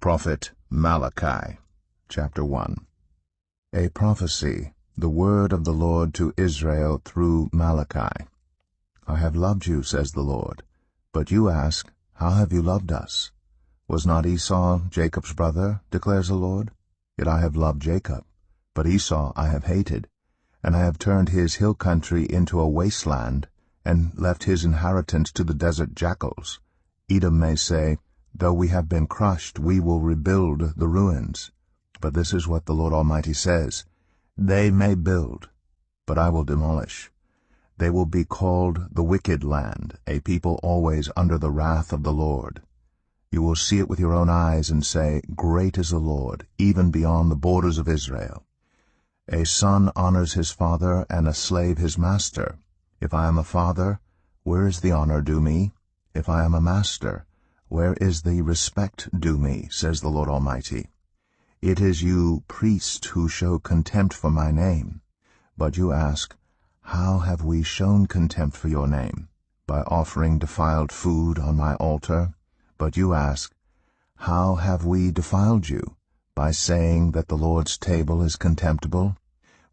prophet Malachi. Chapter 1. A prophecy, the word of the Lord to Israel through Malachi. I have loved you, says the Lord. But you ask, how have you loved us? Was not Esau Jacob's brother, declares the Lord? Yet I have loved Jacob, but Esau I have hated, and I have turned his hill country into a wasteland, and left his inheritance to the desert jackals. Edom may say, though we have been crushed, we will rebuild the ruins. But this is what the Lord Almighty says, they may build, but I will demolish. They will be called the wicked land, a people always under the wrath of the Lord. You will see it with your own eyes and say, great is the Lord, even beyond the borders of Israel. A son honors his father, and a slave his master. If I am a father, where is the honor due me? If I am a master, where is the respect due me, says the Lord Almighty? It is you, priests, who show contempt for my name. But you ask, how have we shown contempt for your name? By offering defiled food on my altar. But you ask, how have we defiled you? By saying that the Lord's table is contemptible?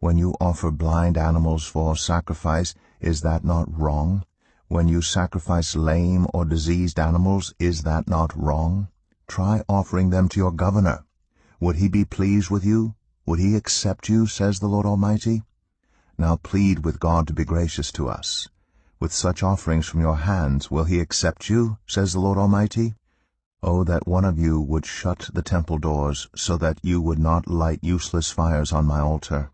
When you offer blind animals for sacrifice, is that not wrong? When you sacrifice lame or diseased animals, is that not wrong? Try offering them to your governor. Would he be pleased with you? Would he accept you, says the Lord Almighty? Now plead with God to be gracious to us. With such offerings from your hands will he accept you, says the Lord Almighty? Oh, that one of you would shut the temple doors, so that you would not light useless fires on my altar.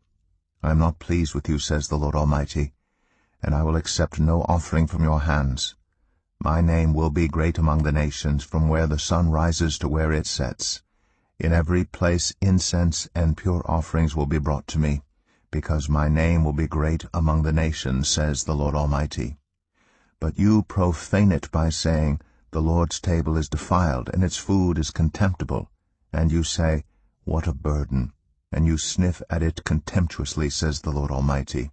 I am not pleased with you, says the Lord Almighty, and I will accept no offering from your hands. My name will be great among the nations, from where the sun rises to where it sets. In every place incense and pure offerings will be brought to me, because my name will be great among the nations, says the Lord Almighty. But you profane it by saying, the Lord's table is defiled, and its food is contemptible. And you say, what a burden! And you sniff at it contemptuously, says the Lord Almighty.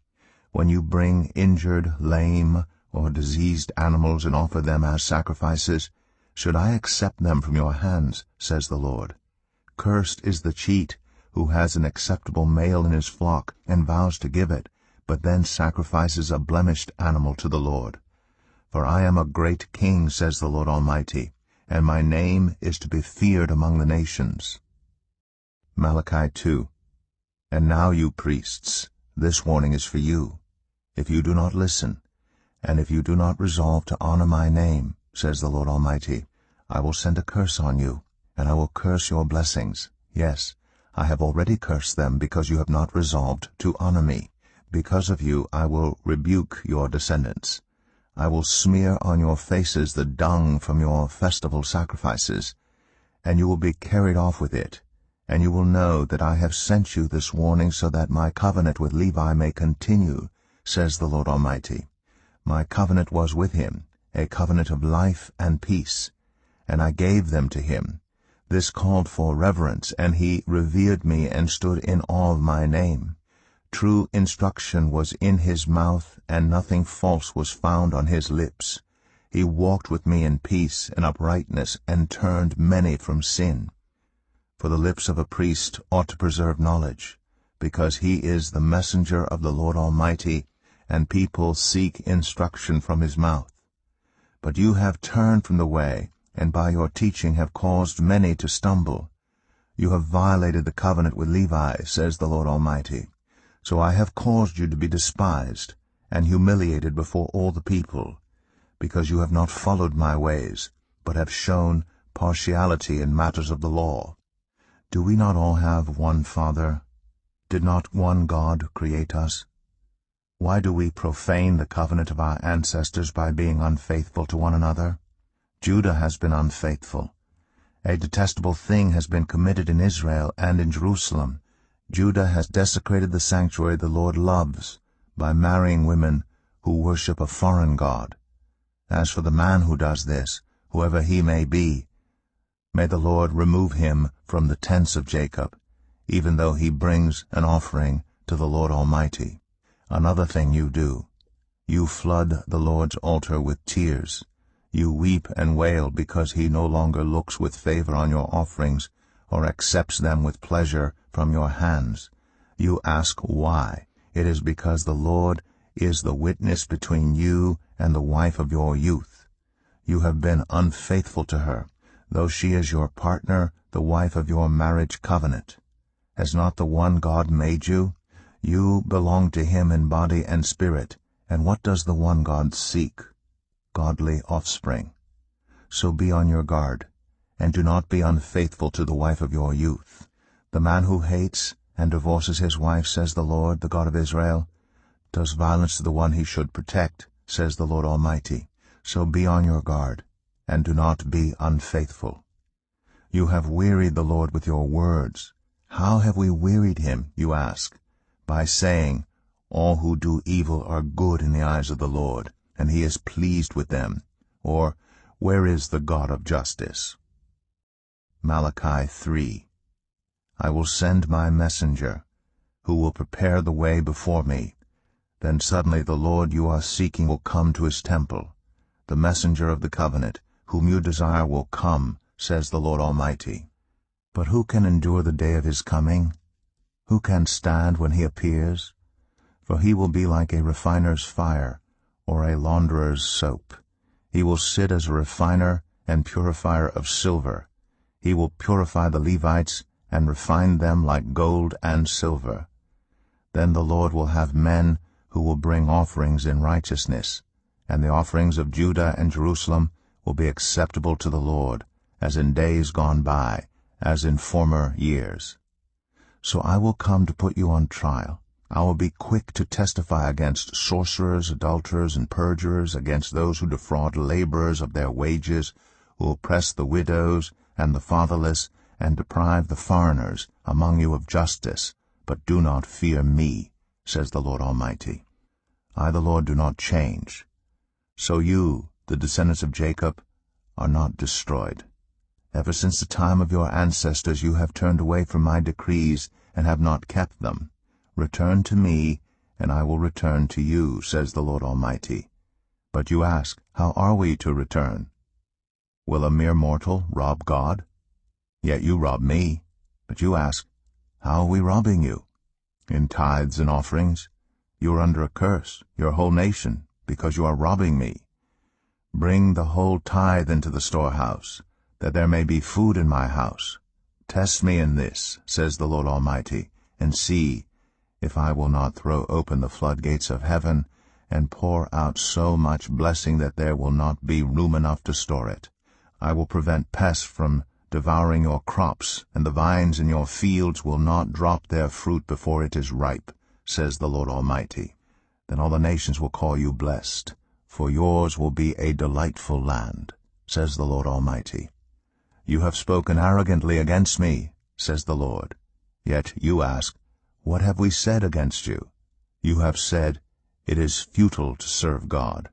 When you bring injured, lame, or diseased animals and offer them as sacrifices, should I accept them from your hands, says the Lord? Cursed is the cheat, who has an acceptable male in his flock, and vows to give it, but then sacrifices a blemished animal to the Lord. For I am a great king, says the Lord Almighty, and my name is to be feared among the nations. Malachi 2. And now, you priests, this warning is for you. If you do not listen, and if you do not resolve to honor my name, says the Lord Almighty, I will send a curse on you, and I will curse your blessings. Yes, I have already cursed them, because you have not resolved to honor me. Because of you I will rebuke your descendants. I will smear on your faces the dung from your festival sacrifices, and you will be carried off with it. And you will know that I have sent you this warning, so that my covenant with Levi may continue, says the Lord Almighty. My covenant was with him, a covenant of life and peace, and I gave them to him. This called for reverence, and he revered me and stood in awe of my name. True instruction was in his mouth, and nothing false was found on his lips. He walked with me in peace and uprightness, and turned many from sin. For the lips of a priest ought to preserve knowledge, because he is the messenger of the Lord Almighty, and people seek instruction from his mouth. But you have turned from the way, and by your teaching have caused many to stumble. You have violated the covenant with Levi, says the Lord Almighty. So I have caused you to be despised and humiliated before all the people, because you have not followed my ways, but have shown partiality in matters of the law. Do we not all have one Father? Did not one God create us? Why do we profane the covenant of our ancestors by being unfaithful to one another? Judah has been unfaithful. A detestable thing has been committed in Israel and in Jerusalem. Judah has desecrated the sanctuary the Lord loves by marrying women who worship a foreign god. As for the man who does this, whoever he may be, may the Lord remove him from the tents of Jacob, even though he brings an offering to the Lord Almighty. Another thing you do. You flood the Lord's altar with tears. You weep and wail because he no longer looks with favor on your offerings, or accepts them with pleasure from your hands. You ask why. It is because the Lord is the witness between you and the wife of your youth. You have been unfaithful to her, though she is your partner, the wife of your marriage covenant. Has not the one God made you? You belong to him in body and spirit. And what does the one God seek? Godly offspring. So be on your guard, and do not be unfaithful to the wife of your youth. The man who hates and divorces his wife, says the Lord, the God of Israel, does violence to the one he should protect, says the Lord Almighty. So be on your guard, and do not be unfaithful. You have wearied the Lord with your words. How have we wearied him, you ask? By saying, all who do evil are good in the eyes of the Lord, and he is pleased with them. Or, where is the God of justice? Malachi 3. I will send my messenger, who will prepare the way before me. Then suddenly the Lord you are seeking will come to his temple. The messenger of the covenant, whom you desire, will come, says the Lord Almighty. But who can endure the day of his coming? Who can stand when he appears? For he will be like a refiner's fire, or a launderer's soap. He will sit as a refiner and purifier of silver. He will purify the Levites and refine them like gold and silver. Then the Lord will have men who will bring offerings in righteousness, and the offerings of Judah and Jerusalem will be acceptable to the Lord, as in days gone by, as in former years. So I will come to put you on trial. I will be quick to testify against sorcerers, adulterers, and perjurers, against those who defraud laborers of their wages, who oppress the widows and the fatherless, and deprive the foreigners among you of justice. But do not fear me, says the Lord Almighty. I, the Lord, do not change. So you, the descendants of Jacob, are not destroyed. Ever since the time of your ancestors you have turned away from my decrees and have not kept them. Return to me, and I will return to you, says the Lord Almighty. But you ask, how are we to return? Will a mere mortal rob God? Yet you rob me. But you ask, how are we robbing you? In tithes and offerings. You are under a curse, your whole nation, because you are robbing me. Bring the whole tithe into the storehouse, that there may be food in my house. Test me in this, says the Lord Almighty, and see if I will not throw open the floodgates of heaven and pour out so much blessing that there will not be room enough to store it. I will prevent pests from devouring your crops, and the vines in your fields will not drop their fruit before it is ripe, says the Lord Almighty. Then all the nations will call you blessed, for yours will be a delightful land, says the Lord Almighty. You have spoken arrogantly against me, says the Lord. Yet you ask, what have we said against you? You have said, it is futile to serve God.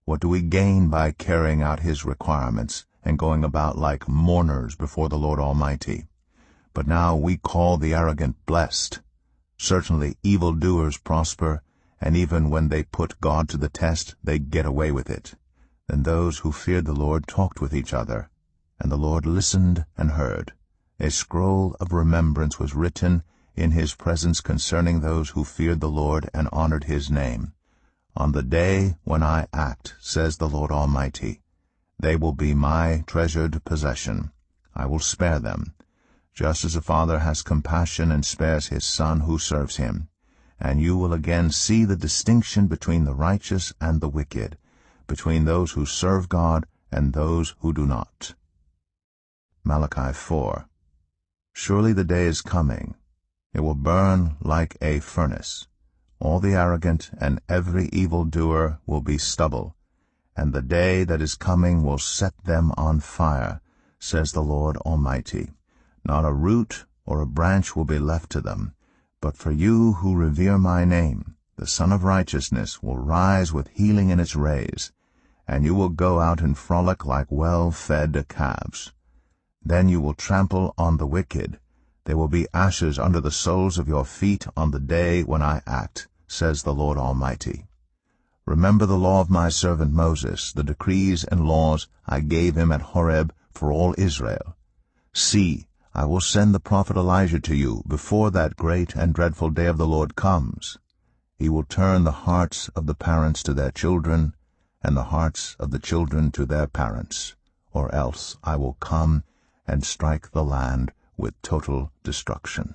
What do we gain by carrying out his requirements and going about like mourners before the Lord Almighty? But now we call the arrogant blessed. Certainly evildoers prosper, and even when they put God to the test, they get away with it. Then those who feared the Lord talked with each other, and the Lord listened and heard. A scroll of remembrance was written in his presence concerning those who feared the Lord and honored his name. On the day when I act, says the Lord Almighty, they will be my treasured possession. I will spare them, just as a father has compassion and spares his son who serves him. And you will again see the distinction between the righteous and the wicked, between those who serve God and those who do not. Malachi 4. Surely the day is coming. It will burn like a furnace. All the arrogant and every evildoer will be stubble, and the day that is coming will set them on fire, says the Lord Almighty. Not a root or a branch will be left to them. But for you who revere my name, the Son of Righteousness will rise with healing in its rays, and you will go out and frolic like well-fed calves. Then you will trample on the wicked. There will be ashes under the soles of your feet on the day when I act, says the Lord Almighty. Remember the law of my servant Moses, the decrees and laws I gave him at Horeb for all Israel. See, I will send the prophet Elijah to you before that great and dreadful day of the Lord comes. He will turn the hearts of the parents to their children, and the hearts of the children to their parents, or else I will come and strike the land with total destruction.